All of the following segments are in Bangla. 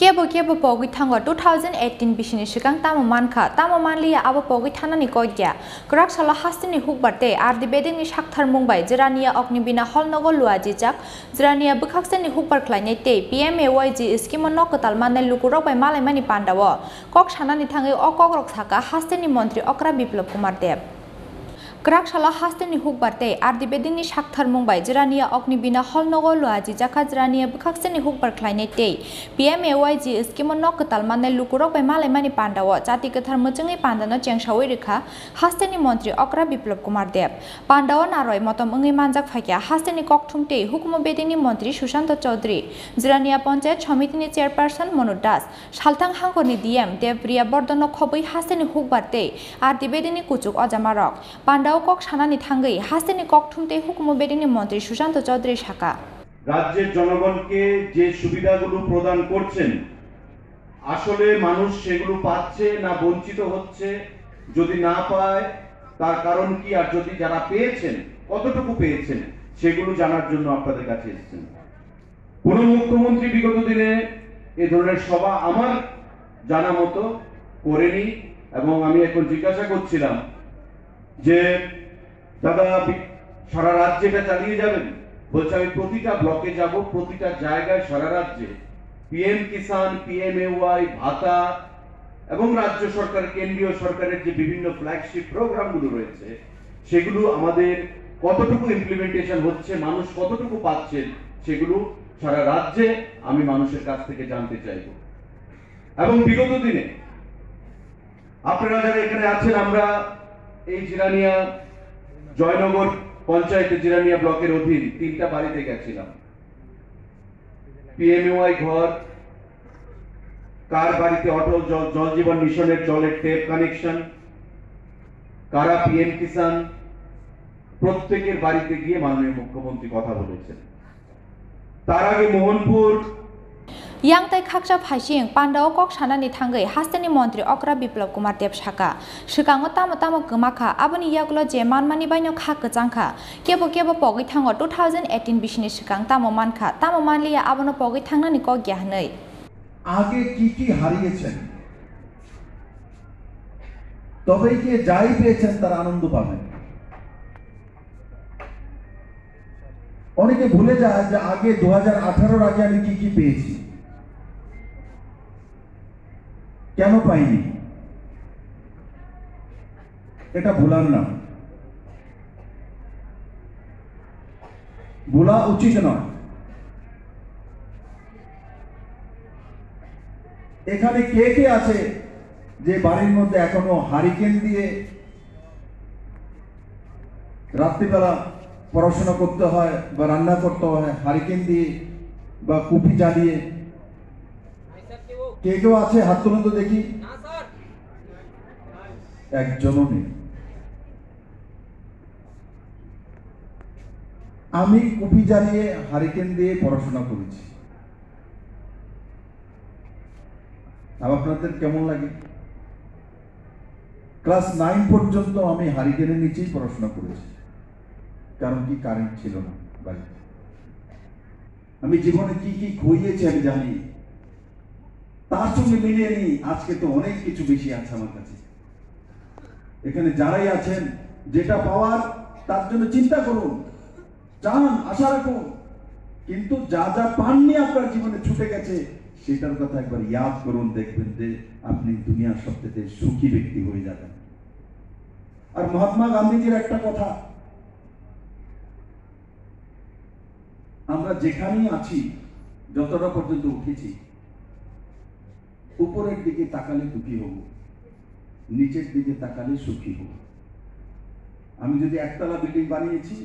केबो पगै थांगो 2018 बिसिनि सिगां तामो मानखा तामो मानलिया आबो पगै थानानि कयग्या ग्राक साला हास्तिनि हुकबारते आरदि बेदिंनि साकथार मुंबाय जिरानिया अग्निबिना हलनगो लुआजि जाक जिरानिया बखाक्सेनि हुकबार ख्लायनाय ते PMAYG स्किमन नकताल माने लुकुरक बाय मालायमानि पान्डाव कक सानानि थाङै अकग्रक साका हास्तिनि मन्त्री अक्रा बिप्लब कुमार देव ग्राकशाला हास्तिनि हुकबारते आरदि बेदिंनि साकथार मुंबाय जिरानिया अग्निबिना हलनगो लुआजि जाका जिरानिया बखाक्सेनि हुकबार ख्लायनाय ते PMAYG स्किमन नकताल माने लुकुरक बाय मालायमानि पान्डाव जाति गोथार मोजोङै पान्डानो चेंसावै रेखा हास्तिनि मन्त्री अक्रा बिप्लब कुमार देव पान्डाव नारय मतम ओङै मानजाक फाइक्या हास्तिनि ककथुमते हुकुम बेदिंनि मन्त्री सुशांत चौधरी जिरानिया पञ्चायत समितिनि चेयरपार्सन मनोज दास सालथां हांगरनि DM देवप्रिया बर्धन खबै हास्तिनि हुकबारते आरदि बेदिंनि कुचुक अजामारक पान्डाव कक सानानि थाङै हास्तिनि ककथुमते हुकुम बेदिंनि मन्त्री सुशांत चौधरी शाखा রাজ্যের জনগণকে যে সুবিধাগুলো প্রদান করছেন আসলে মানুষ সেগুলো পাচ্ছে না বঞ্চিত হচ্ছে যদি না পায় তার কারণ কি আর যদি যারা পেয়েছেন কতটুকু পেয়েছেন সেগুলো জানার জন্য আপনাদের কাছে এসেছেন কোন মুখ্যমন্ত্রী বিগত দিনে এই ধরনের সভা আমার জানা মতো করেনি এবং আমি এখন জিজ্ঞাসা করছিলাম যে দাদা সারা রাজ্যে এটা চালিয়ে যাবেন বলছে আমি প্রতিটা ব্লকে যাব প্রতিটা জায়গায় সারা রাজ্যে PM কিষান PMAY ভাতা এবং রাজ্য সরকার কেন্দ্রীয় সরকারের যে বিভিন্ন ফ্ল্যাগশিপ প্রোগ্রামগুলো রয়েছে সেগুলো আমাদের কতটুকু ইমপ্লিমেন্টেশন হচ্ছে মানুষ কতটুকু পাচ্ছেন সেগুলো সারা রাজ্যে আমি মানুষের কাছ থেকে জানতে চাইব এবং বিগত দিনে আপনারা যারা এখানে আছেন আমরা এই জিরানিয়া জয়নগর পঞ্চায়েতে জিরানিয়া ব্লকের অধীন 3টা বাড়িতে গেছিলাম PMAY ঘর কার বাড়িতে অটল জল জীবন মিশনের জলের টেপ কানেকশন কারা PM কিষান প্রত্যেকের বাড়িতে গিয়ে মাননীয় মুখ্যমন্ত্রী কথা বলেছেন তার আগে Mohanpur yang tai khaksa phaising pandaw kok sanani thangai hastani mantri okra biplab kumar dev shaka shikango tamo gmaka aboni yagulo je manmani baino khak jangkha kebo pogoi thango 2018 bisini shikang tamo manka tamo manliya abono pogoi thangnani ko gyahnei আগে কি হারিয়েছেন তবেই কি যাই পেয়েছেন তার আনন্দ পাবেন অনেকে ভুলে যায় যে আগে 2018 আগে আমি কি পেয়েছি কেন পাইনি এটা ভুলার না ভুলা উচিত নয় এখানে কে আছে যে বাড়ির মধ্যে এখনো হারিকেন দিয়ে রাত্রিবেলা পড়াশোনা করতে হয় বা রান্না করতে হয় হারিকেন দিয়ে বা কুপি জ্বালিয়ে কেউ আছে হাত তুলুন তো দেখি একজনও নেই আমি কুপি জ্বালিয়ে হারিকেন দিয়ে পড়াশোনা করেছি আপনাদের কেমন লাগে ক্লাস 9 পর্যন্ত আমি হারিকেনের নিচেই পড়াশোনা করেছি কারণ কি কারেন্ট ছিল না বাড়িতে আমি জীবনে কি খুইয়েছি আমি জানি তার সঙ্গে মিলিয়ে নিই আজকে তো অনেক কিছু বেশি আছে আমার কাছে এখানে যারাই আছেন যেটা পাওয়ার তার জন্য চিন্তা করুন চান আশা রাখুন কিন্তু যা পাননি আপনার জীবনে ছুটে গেছে সেটার কথা একবার ইয়াদ করুন দেখবেন যে আপনি দুনিয়ার সবচেয়ে সুখী ব্যক্তি হয়ে যাবেন আর মহাত্মা গান্ধীজির একটা কথা আমরা যেখানেই আছি যতটা পর্যন্ত উঠেছি উপরের দিকে তাকালে দুঃখী হব নিচের দিকে তাকালে সুখী হব আমি যদি একতলা বিল্ডিং বানিয়েছি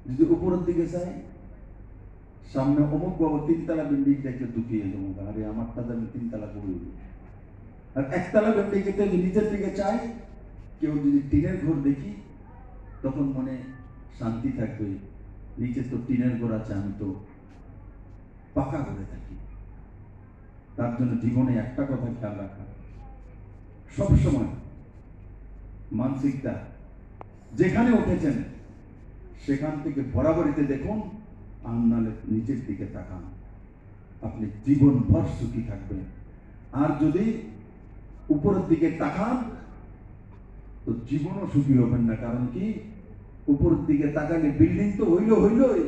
যদি উপরের দিকে চাই সামনে অমুক বাবু 3তলা বিল্ডিং দেখে দুঃখী হয়ে যাবো আরে আমারটা আমি 3তলা করে আর একতলা বিল্ডিং যদি নিচের দিকে চাই কেউ যদি টিনের ঘর দেখি তখন মনে শান্তি থাকবে নিচে তো টিনের ঘর আছে আমি তো পাকা ঘরে থাকি তার জন্য জীবনে একটা কথা খেয়াল রাখা সবসময় মানসিকতা যেখানে উঠেছেন সেখান থেকে বরাবরিতে দেখুন আর নাহলে নিচের দিকে তাকান আপনি জীবনভর সুখী থাকবেন। আর যদি উপরের দিকে তাকান তো জীবনও সুখী হবেন না। কারণ কি, উপরের দিকে তাকালে বিল্ডিং তো হইলই,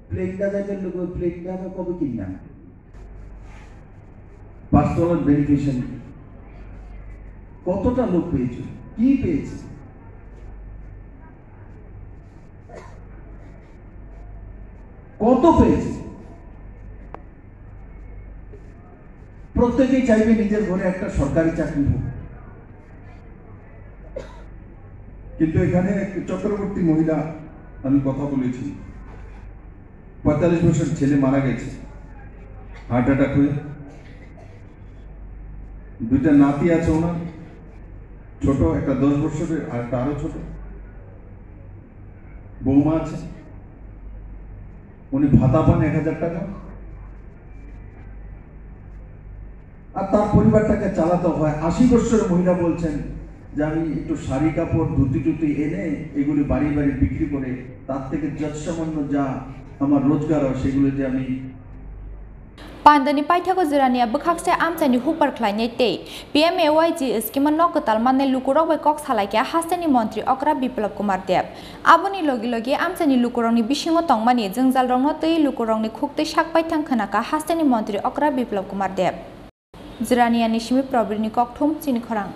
প্লেনটা যাইতে লোক প্লেনটা কবে কিনলাম, পার্সোনাল বেনিফিশিয়ারি কতটা লোক পেয়েছে, কি পেয়েছে, কত পেয়েছে। প্রত্যেকেই চাইবে নিজের ঘরে একটা সরকারি চাকরি হোক, কিন্তু এখানে চক্রবর্তী মহিলা, আমি কথা বলেছি, 45 বছর ছেলে মারা গেছে হার্ট অ্যাটাক হয়ে, দুইটা নাতি আছে ওনার, ছোট, একটা 10 বছরের আর একটা আরো ছোট, বৌমা আছে, উনি ভাতা পান 1000 টাকা, আর তার পরিবারটাকে চালাতে হয়। 80 বছরের মহিলা বলছেন যে আমি একটু শাড়ি কাপড় ধুতি টুতি এনে এগুলি বাড়ি বাড়ি বিক্রি করে তার থেকে যৎসামান্য যা আমার রোজগার হয় সেগুলো যে আমি Pandani paithako jirania bkhakse amchani hupar khlainai te PMAYG skiman nokatal manne lukurok bai kok salaikia hasteni mantri Okra Biplab Kumar Deb aboni logi logi amchani lukurokni bisingo tongmani jengzal rongno tei lukurokni khuktai sakpai thangkhanaka hasteni mantri Okra Biplab Kumar Deb jirania nishimi probirni kokthum chini khorang